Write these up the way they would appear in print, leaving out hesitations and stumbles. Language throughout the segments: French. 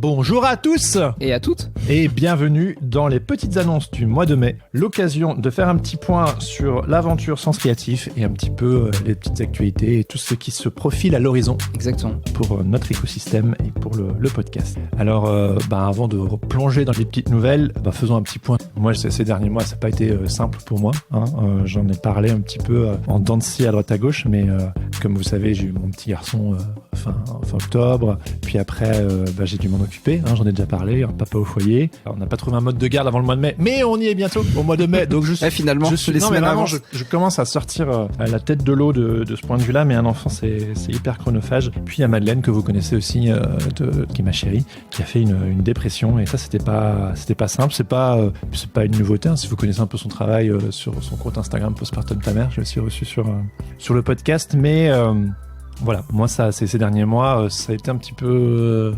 Bonjour à tous et à toutes et bienvenue dans les petites annonces du mois de mai. L'occasion de faire un petit point sur l'aventure Sens Créatif et un petit peu les petites actualités et tout ce qui se profile à l'horizon. Exactement. Pour notre écosystème et pour le podcast. Alors, avant de plonger dans les petites nouvelles, faisons un petit point. Moi, ces derniers mois, ça n'a pas été simple pour moi. J'en ai parlé un petit peu en dents de scie à droite à gauche, mais comme vous savez, j'ai eu mon petit garçon fin octobre. Puis après, j'ai dû m'en occuper. J'en ai déjà parlé, un papa au foyer. Alors, on n'a pas trouvé un mode de garde avant le mois de mai, mais on y est bientôt au mois de mai. Donc finalement, je commence à sortir la tête de l'eau de ce point de vue-là, mais un enfant, c'est hyper chronophage. Puis il y a Madeleine que vous connaissez aussi, qui est ma chérie, qui a fait une dépression, et ça c'était pas simple. C'est pas une nouveauté. Si vous connaissez un peu son travail sur son compte Instagram Postpartum ta mère, je l'ai aussi reçu sur le podcast, mais voilà, moi ces derniers mois, ça a été un petit peu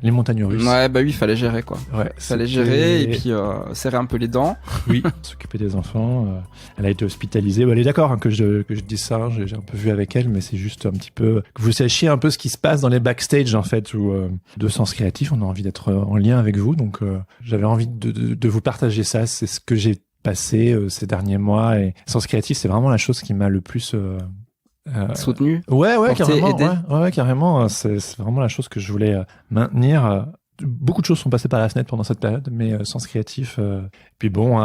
les montagnes russes. Ouais, oui, il fallait gérer quoi. Ouais, fallait gérer et puis serrer un peu les dents. Oui, s'occuper des enfants. Elle a été hospitalisée. Elle est d'accord que je dise ça. J'ai un peu vu avec elle, mais c'est juste un petit peu que vous sachiez un peu ce qui se passe dans les backstage en fait, où de Sens Créatif, on a envie d'être en lien avec vous. Donc j'avais envie de vous partager ça. C'est ce que j'ai passé ces derniers mois, et Sens Créatif, c'est vraiment la chose qui m'a le plus soutenu. Ouais, carrément. Aidé. Ouais, carrément. C'est vraiment la chose que je voulais maintenir. Beaucoup de choses sont passées par la fenêtre pendant cette période, mais Sens Créatif. Puis bon,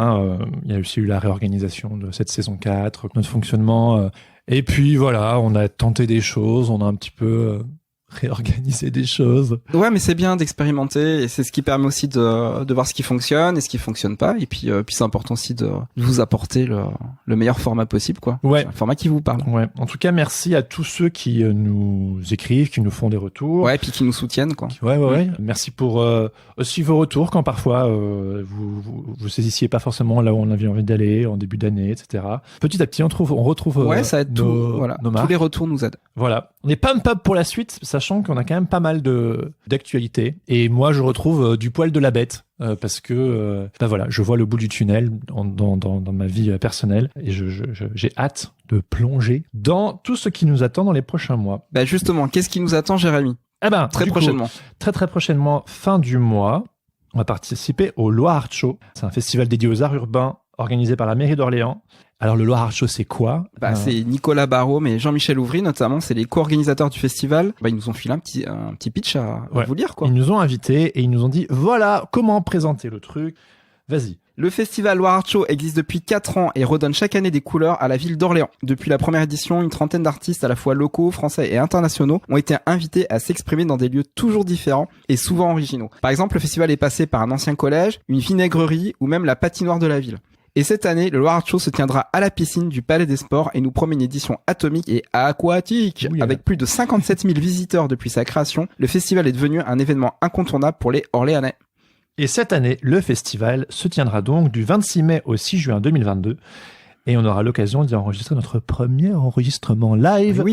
il y a aussi eu la réorganisation de cette saison 4, notre fonctionnement. Et puis voilà, on a tenté des choses, on a un petit peu réorganiser des choses. Ouais, mais c'est bien d'expérimenter, et c'est ce qui permet aussi de voir ce qui fonctionne et ce qui fonctionne pas, et puis c'est important aussi de vous apporter le meilleur format possible, quoi. Ouais. Un format qui vous parle. Ouais. En tout cas, merci à tous ceux qui nous écrivent, qui nous font des retours. Ouais, et puis qui nous soutiennent, quoi. Ouais. Merci pour aussi vos retours quand parfois vous saisissiez pas forcément là où on avait envie d'aller en début d'année, etc. Petit à petit, on retrouve ça aide nos marques. Tous les retours nous aident. Voilà. On est pump pour la suite, sachant qu'on a quand même pas mal d'actualités. Et moi, je retrouve du poil de la bête. Parce que je vois le bout du tunnel dans ma vie personnelle, et j'ai hâte de plonger dans tout ce qui nous attend dans les prochains mois. Justement, qu'est-ce qui nous attend, Jérémy ? Très prochainement. Très prochainement, fin du mois, on va participer au Loire Art Show. C'est un festival dédié aux arts urbains organisé par la mairie d'Orléans. Alors le Loire Art Show, c'est quoi ? C'est Nicolas Barraud et Jean-Michel Ouvry notamment, c'est les co-organisateurs du festival. Ils nous ont filé un petit pitch à vous lire, quoi. Ils nous ont invités et ils nous ont dit voilà comment présenter le truc. Vas-y. Le festival Loire Art Show existe depuis 4 ans et redonne chaque année des couleurs à la ville d'Orléans. Depuis la première édition, une trentaine d'artistes à la fois locaux, français et internationaux ont été invités à s'exprimer dans des lieux toujours différents et souvent originaux. Par exemple, le festival est passé par un ancien collège, une vinaigrerie ou même la patinoire de la ville. Et cette année, le Loire Art Show se tiendra à la piscine du Palais des Sports et nous promet une édition atomique et aquatique. Oui, avec plus de 57 000 visiteurs depuis sa création, le festival est devenu un événement incontournable pour les Orléanais. Et cette année, le festival se tiendra donc du 26 mai au 6 juin 2022. Et on aura l'occasion d'y enregistrer notre premier enregistrement live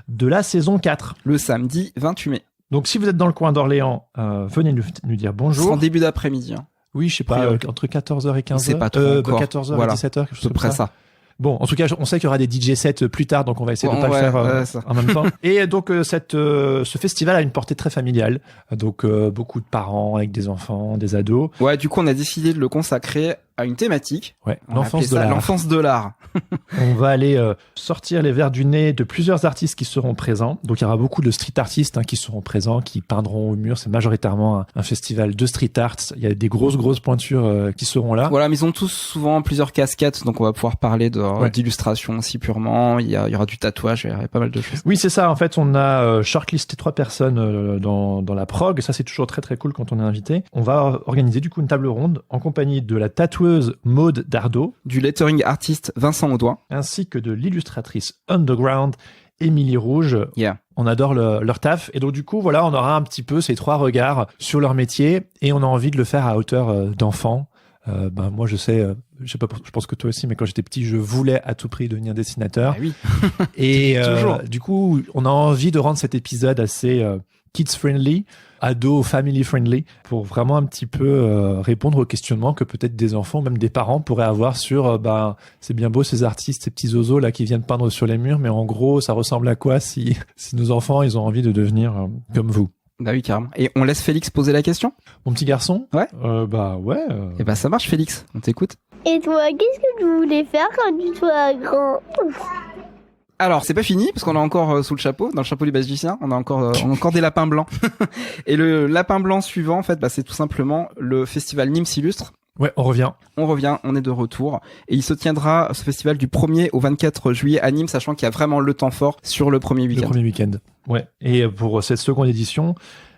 de la saison 4. Le samedi 28 mai. Donc si vous êtes dans le coin d'Orléans, venez nous dire bonjour. C'est en début d'après-midi. Oui, je sais pas, entre 14h et 15h. C'est pas trop encore. 14h et 17h, quelque chose comme ça. Bon, en tout cas, on sait qu'il y aura des DJ sets plus tard, donc on va essayer de pas le faire en même temps. Et donc, ce festival a une portée très familiale. Donc, beaucoup de parents avec des enfants, des ados. Ouais, du coup, on a décidé de le consacrer à une thématique. Ouais, l'enfance de l'art. On va aller sortir les verres du nez de plusieurs artistes qui seront présents. Donc, il y aura beaucoup de street artistes qui seront présents, qui peindront au mur. C'est majoritairement un festival de street art. Il y a des grosses pointures qui seront là. Voilà, mais ils ont tous souvent plusieurs casquettes, donc on va pouvoir parler d'illustration aussi purement. Il y aura du tatouage, il y aura pas mal de choses. Oui, c'est ça. En fait, on a shortlisté 3 personnes dans la prog. Ça, c'est toujours très très cool quand on est invité. On va organiser du coup une table ronde en compagnie de la tatoueuse Maude Dardot, du lettering artiste Vincent Audoin, ainsi que de l'illustratrice underground Émilie Rouge. On adore leur taf, et donc du coup voilà, on aura un petit peu ces 3 regards sur leur métier, et on a envie de le faire à hauteur d'enfants. Moi je sais pas, je pense que toi aussi, mais quand j'étais petit, je voulais à tout prix devenir dessinateur. Oui. Et du coup, on a envie de rendre cet épisode assez kids friendly, ado family friendly, pour vraiment un petit peu répondre aux questionnements que peut-être des enfants, même des parents pourraient avoir sur c'est bien beau ces artistes, ces petits zozos là qui viennent peindre sur les murs, mais en gros ça ressemble à quoi si nos enfants ils ont envie de devenir comme vous. Bah oui, carrément. Et on laisse Félix poser la question? Mon petit garçon? Ouais. Bah ouais. Et bah ça marche, Félix. On t'écoute. Et toi, qu'est-ce que tu voulais faire quand tu seras grand? Alors, c'est pas fini, parce qu'on a encore sous le chapeau, dans le chapeau du magicien, on a encore des lapins blancs. Et le lapin blanc suivant, en fait, bah, c'est tout simplement le festival Nîmes s'illustre. Ouais, on revient. On est de retour. Et il se tiendra, ce festival, du 1er au 24 juillet à Nîmes, sachant qu'il y a vraiment le temps fort sur le premier week-end. Le premier week-end. Ouais. Et pour cette seconde édition,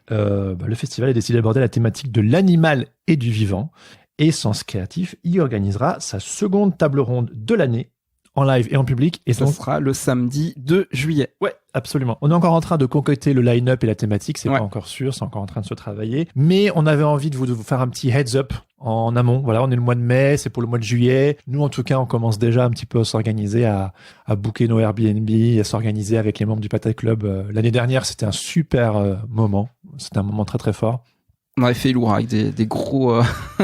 le festival a décidé d'aborder la thématique de l'animal et du vivant. Et Sens Créatif y organisera sa seconde table ronde de l'année, en live et en public. Et ça sera le samedi 2 juillet. Ouais, absolument. On est encore en train de concocter le line-up et la thématique. C'est pas encore sûr, c'est encore en train de se travailler. Mais on avait envie de vous faire un petit heads-up en amont. Voilà, on est le mois de mai, c'est pour le mois de juillet. Nous, en tout cas, on commence déjà un petit peu à s'organiser, à booker nos Airbnb, à s'organiser avec les membres du Patate Club. L'année dernière, c'était un super moment. C'était un moment très, très fort. On avait fait lourd avec des gros,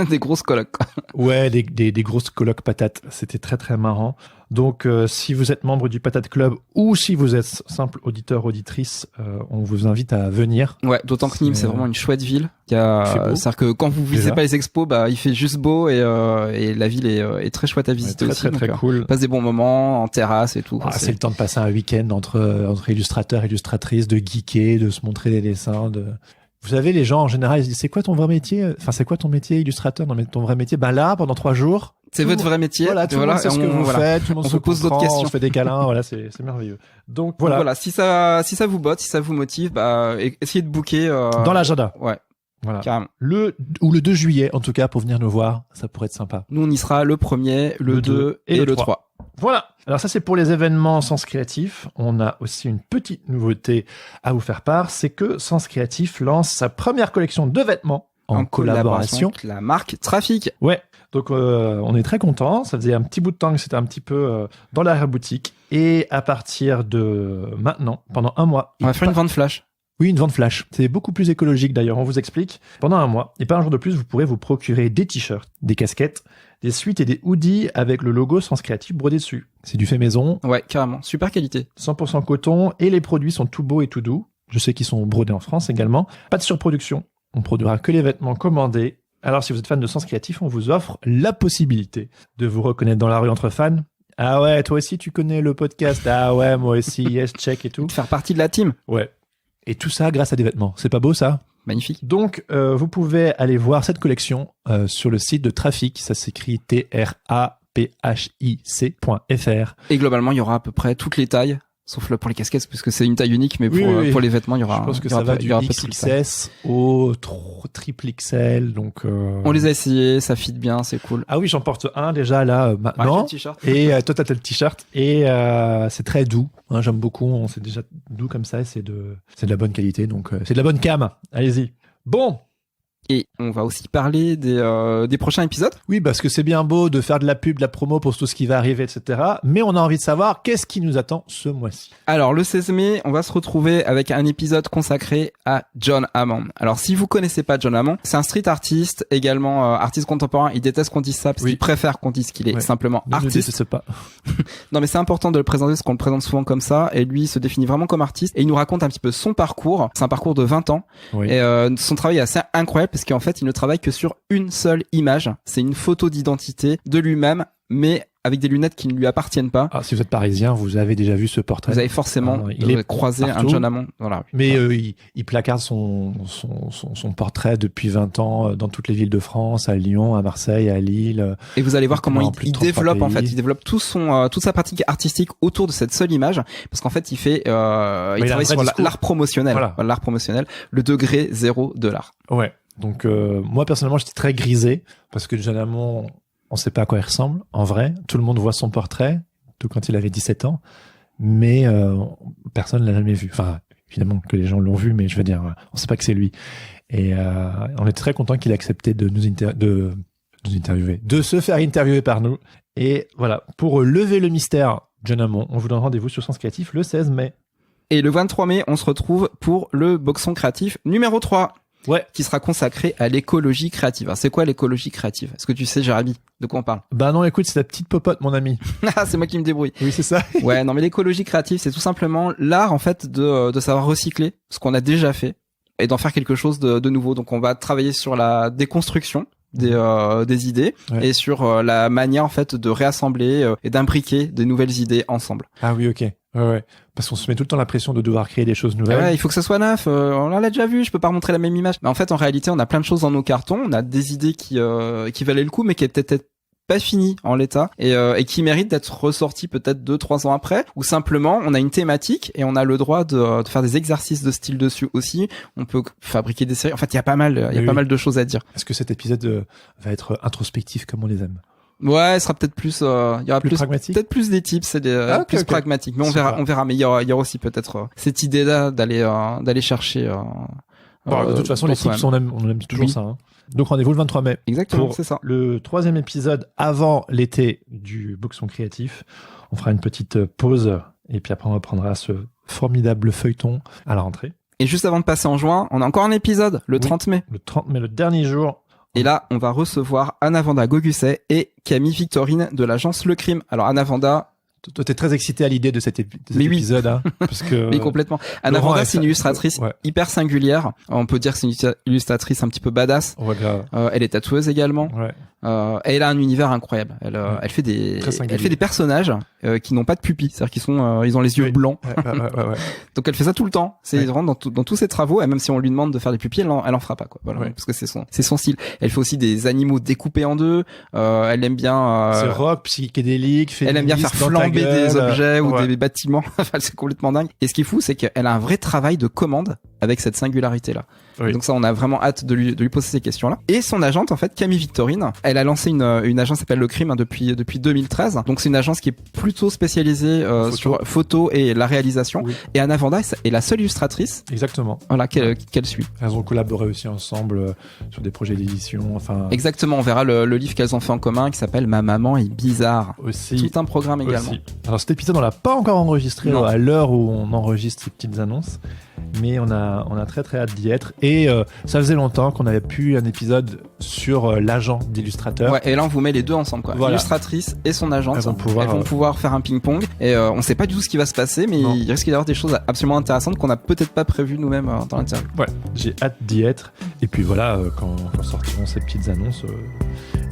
des grosses colocs. Ouais, des grosses colocs patates. C'était très, très marrant. Donc, si vous êtes membre du Patate Club ou si vous êtes simple auditeur, auditrice, on vous invite à venir. Ouais, d'autant que Nîmes, c'est vraiment une chouette ville. C'est-à-dire que quand vous visitez pas les expos, bah, il fait juste beau et la ville est très chouette à visiter aussi. Très cool. Passe des bons moments en terrasse et tout. C'est le temps de passer un week-end entre illustrateurs, illustratrices, de geeker, de se montrer des dessins, Vous savez, les gens, en général, ils se disent, c'est quoi ton vrai métier? Enfin, c'est quoi ton métier, illustrateur? Non, mais ton vrai métier? Ben là, pendant 3 jours. C'est votre vrai métier. Voilà, tout le monde sait ce que vous faites, tout le monde se pose d'autres questions. On se fait des câlins, voilà, c'est merveilleux. Donc, voilà. Si ça vous botte, si ça vous motive, bah, essayez de booker, dans l'agenda. Ouais. Voilà. Carrément. Le 2 juillet, en tout cas, pour venir nous voir, ça pourrait être sympa. Nous, on y sera le 1er, le 2 et le 3. Voilà. Alors ça, c'est pour les événements Sens Créatif. On a aussi une petite nouveauté à vous faire part. C'est que Sens Créatif lance sa première collection de vêtements en collaboration avec la marque Trafic. Ouais. Donc, on est très contents. Ça faisait un petit bout de temps que c'était un petit peu dans l'arrière-boutique. Et à partir de maintenant, pendant un mois... On va faire une vente flash. Oui, une vente flash. C'est beaucoup plus écologique d'ailleurs, on vous explique. Pendant un mois, et pas un jour de plus, vous pourrez vous procurer des t-shirts, des casquettes, des suites et des hoodies avec le logo Sens Créatif brodé dessus. C'est du fait maison. Ouais, carrément. Super qualité. 100% coton et les produits sont tout beaux et tout doux. Je sais qu'ils sont brodés en France également. Pas de surproduction. On produira que les vêtements commandés. Alors si vous êtes fan de Sens Créatif, on vous offre la possibilité de vous reconnaître dans la rue entre fans. Ah ouais, toi aussi tu connais le podcast. Ah ouais, moi aussi, yes, check et tout. De faire partie de la team. Ouais. Et tout ça grâce à des vêtements. C'est pas beau ça? Magnifique. Donc, vous pouvez aller voir cette collection sur le site de Trafic. Ça s'écrit trapic.fr. Et globalement, il y aura à peu près toutes les tailles, sauf pour les casquettes, parce que c'est une taille unique, mais pour les vêtements, il y aura. Je pense que ça va du XXS au triple XL. Donc, on les a essayés, ça fit bien, c'est cool. Ah oui, j'en porte un déjà là maintenant. Ouais, t-shirt. Et toi, t'as le t-shirt et c'est très doux. Hein, j'aime beaucoup. C'est déjà doux comme ça. C'est de la bonne qualité. Donc, c'est de la bonne cam. Allez-y. Bon. Et on va aussi parler des prochains épisodes. Oui, parce que c'est bien beau de faire de la pub, de la promo pour tout ce qui va arriver, etc. Mais on a envie de savoir qu'est-ce qui nous attend ce mois-ci. Alors, le 16 mai, on va se retrouver avec un épisode consacré à John Hammond. Alors, si vous connaissez pas John Hammond, c'est un street artiste, également artiste contemporain. Il déteste qu'on dise ça parce qu'il préfère qu'on dise qu'il est simplement artiste. Ne déteste pas. Non, mais c'est important de le présenter parce qu'on le présente souvent comme ça. Et lui, il se définit vraiment comme artiste. Et il nous raconte un petit peu son parcours. C'est un parcours de 20 ans. Oui. Et son travail est assez incroyable parce qu'en fait, il ne travaille que sur une seule image. C'est une photo d'identité de lui-même, mais avec des lunettes qui ne lui appartiennent pas. Ah, si vous êtes parisien, vous avez déjà vu ce portrait. Vous avez forcément croisé un John Hammond. Voilà. Mais il placarde son portrait depuis 20 ans dans toutes les villes de France, à Lyon, à Marseille, à Lille. Et vous allez voir comment il développe en fait, il développe toute sa pratique artistique autour de cette seule image, parce qu'en fait il travaille sur l'art promotionnel, l'art promotionnel, le degré 0 de l'art. Ouais. Donc moi personnellement j'étais très grisé parce que John Hammond, on sait pas à quoi il ressemble en vrai. Tout le monde voit son portrait, tout quand il avait 17 ans, mais personne l'a jamais vu. Enfin évidemment que les gens l'ont vu, mais je veux dire on sait pas que c'est lui. Et on est très content qu'il ait accepté de nous interviewer, de se faire interviewer par nous. Et voilà, pour lever le mystère John Hammond, on vous donne rendez-vous sur Sens Créatif le 16 mai. Et le 23 mai, on se retrouve pour le Boxon Créatif numéro 3. Ouais. Qui sera consacré à l'écologie créative. Alors, c'est quoi l'écologie créative? Est-ce que tu sais, Jérémy, de quoi on parle? Bah non, écoute, c'est ta petite popote, mon ami. Ah, c'est moi qui me débrouille. Oui, c'est ça. Ouais, non, mais l'écologie créative, c'est tout simplement l'art, en fait, de savoir recycler ce qu'on a déjà fait et d'en faire quelque chose de nouveau. Donc on va travailler sur la déconstruction des idées et sur la manière en fait de réassembler et d'imbriquer des nouvelles idées ensemble. Ah oui, ok. Ouais. Parce qu'on se met tout le temps la pression de devoir créer des choses nouvelles. Ouais, il faut que ça soit neuf. On l'a déjà vu, je peux pas remontrer la même image. Mais en fait, en réalité, on a plein de choses dans nos cartons. On a des idées qui valaient le coup, mais qui étaient peut-être pas fini en l'état et qui mérite d'être ressorti peut-être 2-3 ans après, ou simplement on a une thématique et on a le droit de faire des exercices de style dessus aussi. On peut fabriquer des séries. En fait, il y a pas mal de choses à dire. Est-ce que cet épisode va être introspectif comme on les aime? Ouais, il sera peut-être plus il y aura plus pragmatique, peut-être plus des tips, plus pragmatique, mais on verra, mais il y aura aussi peut-être cette idée là d'aller chercher de toute façon les tips on aime toujours ça hein. Donc rendez-vous le 23 mai. Exactement, c'est ça. Le 3e épisode avant l'été du Boxon Créatif. On fera une petite pause et puis après on reprendra ce formidable feuilleton à la rentrée. Et juste avant de passer en juin, on a encore un épisode, le 30 mai. Le 30 mai, le dernier jour. Et là, on va recevoir Anna Vanda Gogusset et Camille Victorine de l'agence Le Crime. Alors Anna Vanda, toi, t'es très excité à l'idée de cet épisode, hein, parce que. Oui, complètement. Anna Vanda, c'est une illustratrice hyper singulière. On peut dire que c'est une illustratrice un petit peu badass. Ouais, grave. Elle est tatoueuse également. Ouais. Elle a un univers incroyable. Elle fait des personnages qui n'ont pas de pupilles, c'est-à-dire qu'ils sont, ils ont les yeux blancs. Ouais. Donc elle fait ça tout le temps. C'est vraiment dans tous ses travaux. Et même si on lui demande de faire des pupilles, elle en fera pas, quoi. Voilà, parce que c'est son style. Elle fait aussi des animaux découpés en deux. Elle aime bien. C'est rock, psychédélique. Elle aime bien faire flamber des objets ou des bâtiments. Enfin, c'est complètement dingue. Et ce qui est fou, c'est qu'elle a un vrai travail de commande avec cette singularité-là. Oui. Donc ça, on a vraiment hâte de lui poser ces questions-là. Et son agente, en fait, Camille Victorine, elle a lancé une agence qui s'appelle Le Crime depuis 2013. Donc c'est une agence qui est plutôt spécialisée sur photo et la réalisation. Oui. Et Anna Vanda est la seule illustratrice. Exactement. Voilà, qu'elle suit. Elles ont collaboré aussi ensemble sur des projets d'édition. Enfin. Exactement. On verra le livre qu'elles ont fait en commun qui s'appelle Ma maman est bizarre. Aussi. Tout un programme également. Aussi. Alors cet épisode, on l'a pas encore enregistré à l'heure où on enregistre ces petites annonces. Mais on a très très hâte d'y être et ça faisait longtemps qu'on n'avait plus un épisode sur l'agent d'illustrateur. Ouais, et là on vous met les deux ensemble, quoi. Voilà. L'illustratrice et son agent. Elles vont pouvoir faire un ping-pong et on sait pas du tout ce qui va se passer, mais il risque d'y avoir des choses absolument intéressantes qu'on a peut-être pas prévues nous-mêmes dans l'interview. Ouais, j'ai hâte d'y être et puis voilà, quand sortiront ces petites annonces,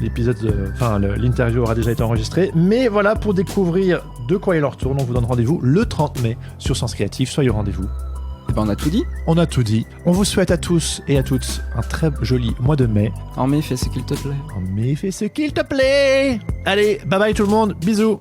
l'interview aura déjà été enregistrée. Mais voilà, pour découvrir de quoi il en retourne, on vous donne rendez-vous le 30 mai sur Sens Créatif. Soyez au rendez-vous. On a tout dit. On a tout dit. On vous souhaite à tous et à toutes un très joli mois de mai. En mai, fais ce qu'il te plaît. En mai, fais ce qu'il te plaît. Allez, bye bye tout le monde. Bisous.